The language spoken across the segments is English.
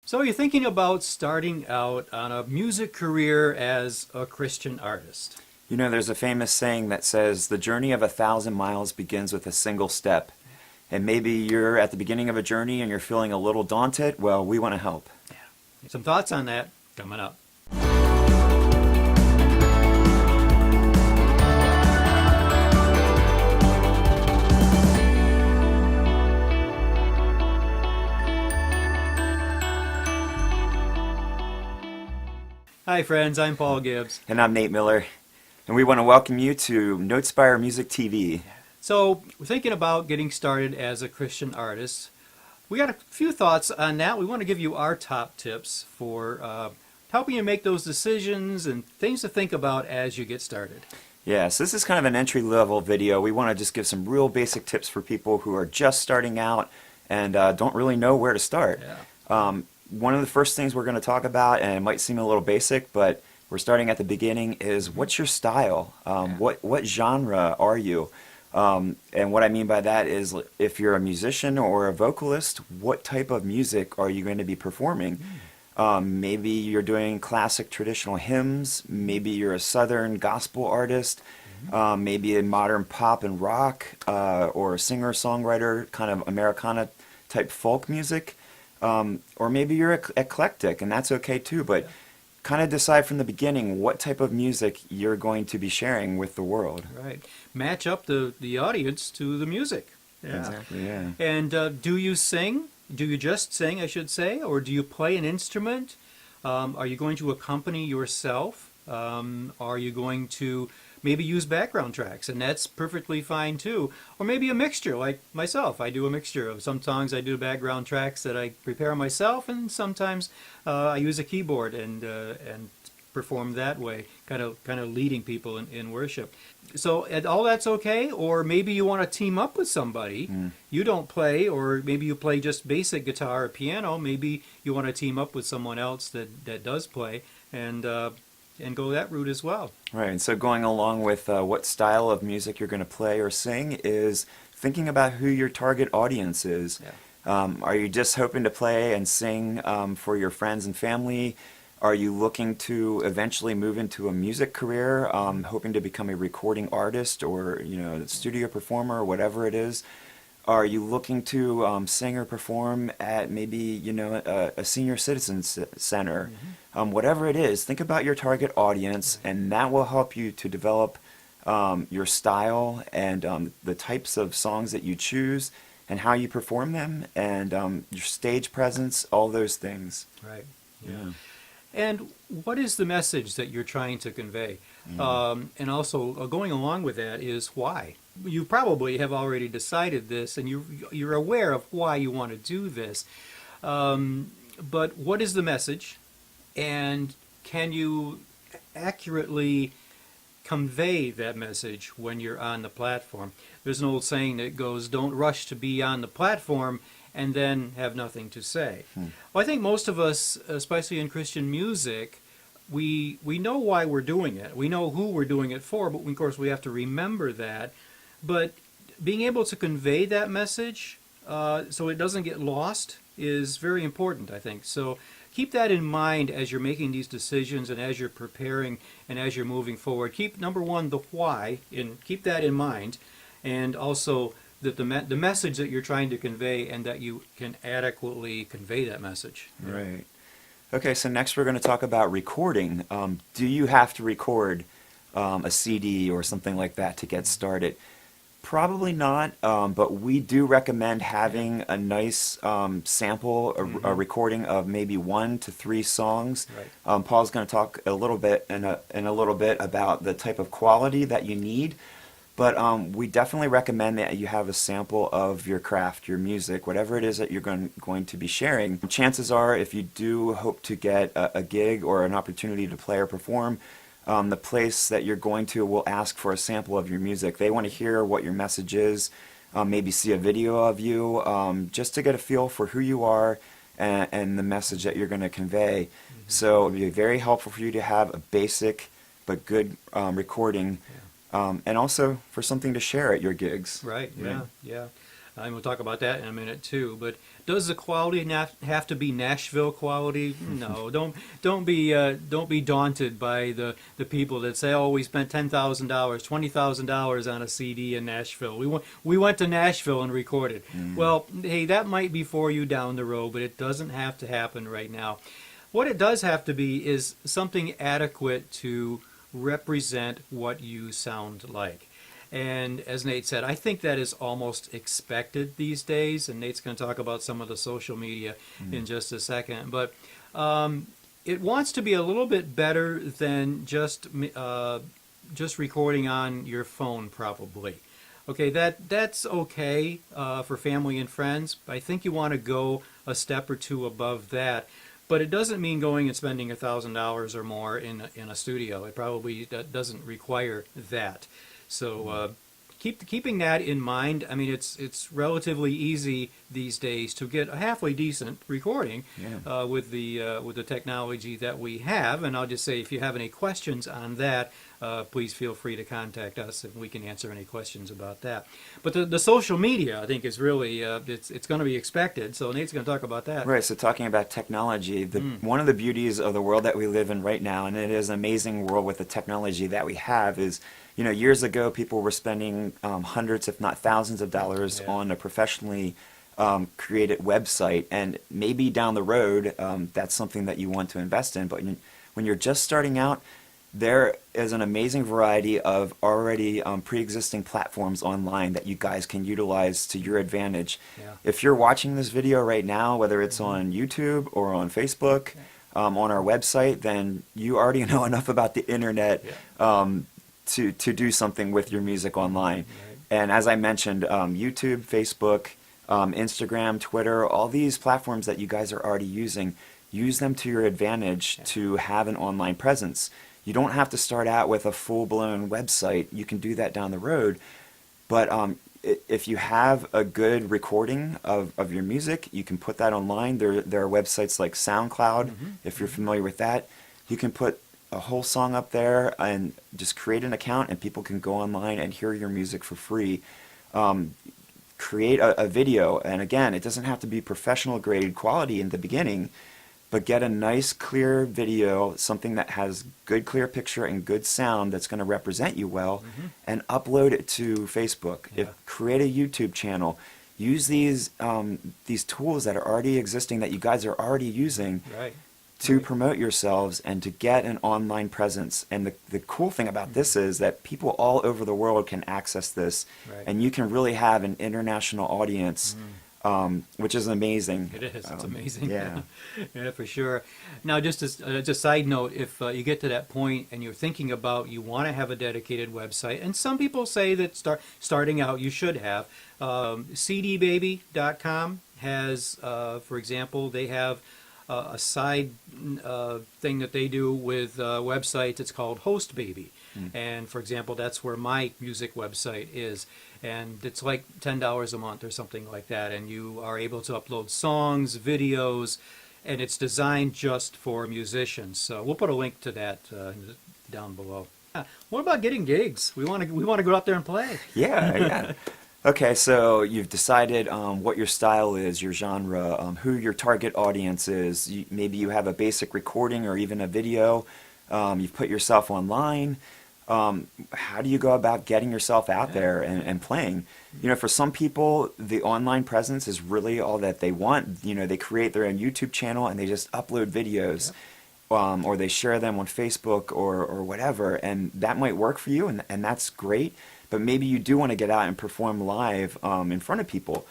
So you're thinking about starting out on a music career as a Christian artist. You know, there's a famous saying that says, the journey of 1,000 miles begins with a single step. And maybe you're at the beginning of a journey and you're feeling a little daunted. Well, we want to help. Yeah. Some thoughts on that coming up. Hi friends, I'm Paul Gibbs. And I'm Nate Miller. And we want to welcome you to NoteSpire Music TV. So we're thinking about getting started as a Christian artist. We got a few thoughts on that. We want to give you our top tips for helping you make those decisions and things to think about as you get started. Yes, this is kind of an entry-level video. We want to just give some real basic tips for people who are just starting out and don't really know where to start. Yeah. One of the first things we're going to talk about, and it might seem a little basic, but we're starting at the beginning, is what's your style? What genre are you? And what I mean by that is, if you're a musician or a vocalist, what type of music are you going to be performing? Maybe you're doing classic traditional hymns, maybe you're a southern gospel artist, maybe a modern pop and rock, or a singer-songwriter, kind of Americana type folk music. Or maybe you're eclectic, and that's okay too, but kind of decide from the beginning what type of music you're going to be sharing with the world. Right. Match up the audience to the music. Yeah. Exactly, yeah. And do you sing? Do you just sing, I should say? Or do you play an instrument? Are you going to accompany yourself? Are you going to maybe use background tracks? And that's perfectly fine too. Or maybe a mixture, like myself. I do a mixture of some songs I do background tracks that I prepare myself, and sometimes I use a keyboard and perform that way, kind of leading people in worship. So all that's okay. Or maybe you want to team up with somebody. You don't play, or maybe you play just basic guitar or piano. Maybe you want to team up with someone else that does play, and go that route as well. Right, and so going along with what style of music you're going to play or sing is thinking about who your target audience is. Yeah. Are you just hoping to play and sing for your friends and family? Are you looking to eventually move into a music career, hoping to become a recording artist or studio performer or whatever it is? Are you looking to sing or perform at maybe a senior citizens center? Whatever it is, think about your target audience, and that will help you to develop your style and the types of songs that you choose and how you perform them, and your stage presence, all those things. Right. Yeah. And what is the message that you're trying to convey? And also going along with that is why. You probably have already decided this, and you're aware of why you want to do this. But what is the message? And can you accurately convey that message when you're on the platform? There's an old saying that goes, don't rush to be on the platform and then have nothing to say. Well, I think most of us, especially in Christian music, we know why we're doing it. We know who we're doing it for, but of course we have to remember that. But being able to convey that message so it doesn't get lost is very important, I think. So keep that in mind as you're making these decisions and as you're preparing and as you're moving forward. Keep, number one, the why, and keep that in mind, and also that the message that you're trying to convey, and that you can adequately convey that message. Right. Okay, so next we're going to talk about recording. Do you have to record a CD or something like that to get started? Probably not, but we do recommend having a nice sample, a recording of maybe 1 to 3 songs. Right. Paul's going to talk a little bit in a little bit about the type of quality that you need, but we definitely recommend that you have a sample of your craft, your music, whatever it is that you're going to be sharing. Chances are, if you do hope to get a gig or an opportunity to play or perform, the place that you're going to will ask for a sample of your music. They want to hear what your message is, maybe see a video of you, just to get a feel for who you are and the message that you're going to convey. So it would be very helpful for you to have a basic but good recording, and also for something to share at your gigs. Right, yeah, yeah. And we'll talk about that in a minute too. But does the quality have to be Nashville quality? No. Don't be daunted by the people that say, oh, we spent $10,000, $20,000 on a CD in Nashville. We went to Nashville and recorded. Well, hey, that might be for you down the road, but it doesn't have to happen right now. What it does have to be is something adequate to represent what you sound like. And as Nate said, I think that is almost expected these days. And Nate's going to talk about some of the social media in just a second. But it wants to be a little bit better than just recording on your phone, probably. Okay, that's okay for family and friends. But I think you want to go a step or two above that. But it doesn't mean going and spending $1,000 or more in a studio. It probably doesn't require that. So keeping that in mind. I mean, it's relatively easy these days to get a halfway decent recording with the technology that we have. And I'll just say, if you have any questions on that, please feel free to contact us, and we can answer any questions about that. But the social media, I think, is really it's going to be expected. So Nate's going to talk about that. Right. So talking about technology, one of the beauties of the world that we live in right now, and it is an amazing world with the technology that we have, is, you know, years ago people were spending hundreds, if not thousands of dollars on a professionally created website, and maybe down the road that's something that you want to invest in. But when you're just starting out, there is an amazing variety of already pre-existing platforms online that you guys can utilize to your advantage. Yeah. If you're watching this video right now, whether it's on YouTube or on Facebook, on our website, then you already know enough about the internet to do something with your music online. Right. And as I mentioned, YouTube, Facebook, Instagram, Twitter, all these platforms that you guys are already using, use them to your advantage to have an online presence. You don't have to start out with a full-blown website. You can do that down the road. But if you have a good recording of your music, you can put that online. There are websites like SoundCloud, if you're familiar with that. You can put a whole song up there and just create an account, and people can go online and hear your music for free. Create a video, and again, it doesn't have to be professional grade quality in the beginning, but get a nice clear video, something that has good clear picture and good sound that's going to represent you well, and upload it to Facebook. Create a YouTube channel. Use these tools that are already existing, that you guys are already using, to promote yourselves and to get an online presence. And the cool thing about this is that people all over the world can access this, and you can really have an international audience, which is amazing. It is. It's amazing. Yeah. Yeah, for sure. Now, just as a side note, if you get to that point and you're thinking about, you want to have a dedicated website, and some people say that starting out you should have, cdbaby.com has, for example, they have a side thing that they do with websites. It's called HostBaby. And for example, that's where my music website is, and it's like $10 a month or something like that, and you are able to upload songs, videos, and it's designed just for musicians. So we'll put a link to that down below. What about getting gigs? We want to go out there and play. Yeah. Okay, so you've decided what your style is, your genre, who your target audience is. Maybe you have a basic recording or even a video. You've put yourself online. How do you go about getting yourself out there and playing? You know, for some people, the online presence is really all that they want. You know, they create their own YouTube channel and they just upload videos, or they share them on Facebook or whatever, and that might work for you, and that's great. But maybe you do want to get out and perform live in front of people.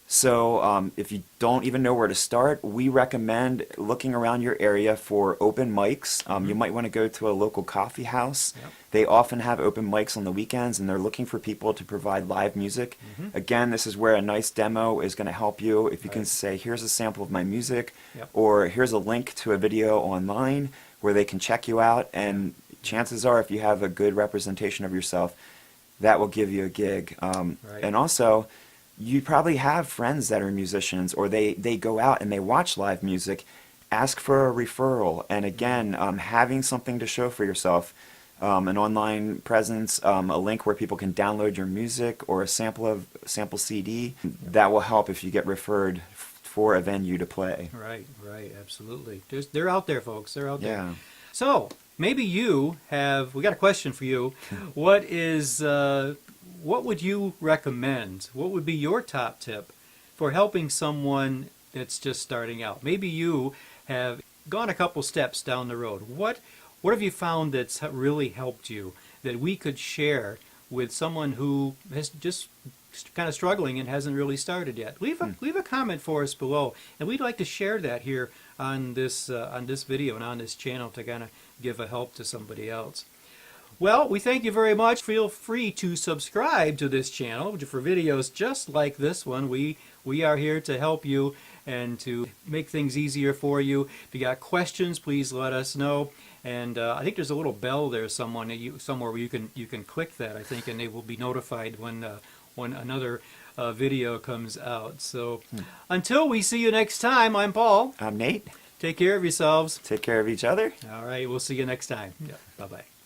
So if you don't even know where to start, we recommend looking around your area for open mics. You might want to go to a local coffee house. They often have open mics on the weekends, and they're looking for people to provide live music. Again, this is where a nice demo is going to help you. If you can say, here's a sample of my music, or here's a link to a video online where they can check you out, and chances are, if you have a good representation of yourself, that will give you a gig. And also, you probably have friends that are musicians, or they go out and they watch live music. Ask for a referral. And again, having something to show for yourself. an online presence, a link where people can download your music or a sample CD. That will help if you get referred for a venue to play. Right, absolutely. They're out there, folks. They're out there. Yeah. So maybe we got a question for you. What would you recommend? What would be your top tip for helping someone that's just starting out? Maybe you have gone a couple steps down the road. What have you found that's really helped you that we could share with someone who is just kind of struggling and hasn't really started yet? Leave a comment for us below, and we'd like to share that here on this video and on this channel to kind of give a help to somebody else. Well, we thank you very much. Feel free to subscribe to this channel for videos just like this one. We are here to help you and to make things easier for you. If you got questions, please let us know. And I think there's a little bell there somewhere where you can click that, I think, and they will be notified when another video comes out. So until we see you next time, I'm Paul. I'm Nate. Take care of yourselves. Take care of each other. All right, we'll see you next time. Yeah, bye-bye.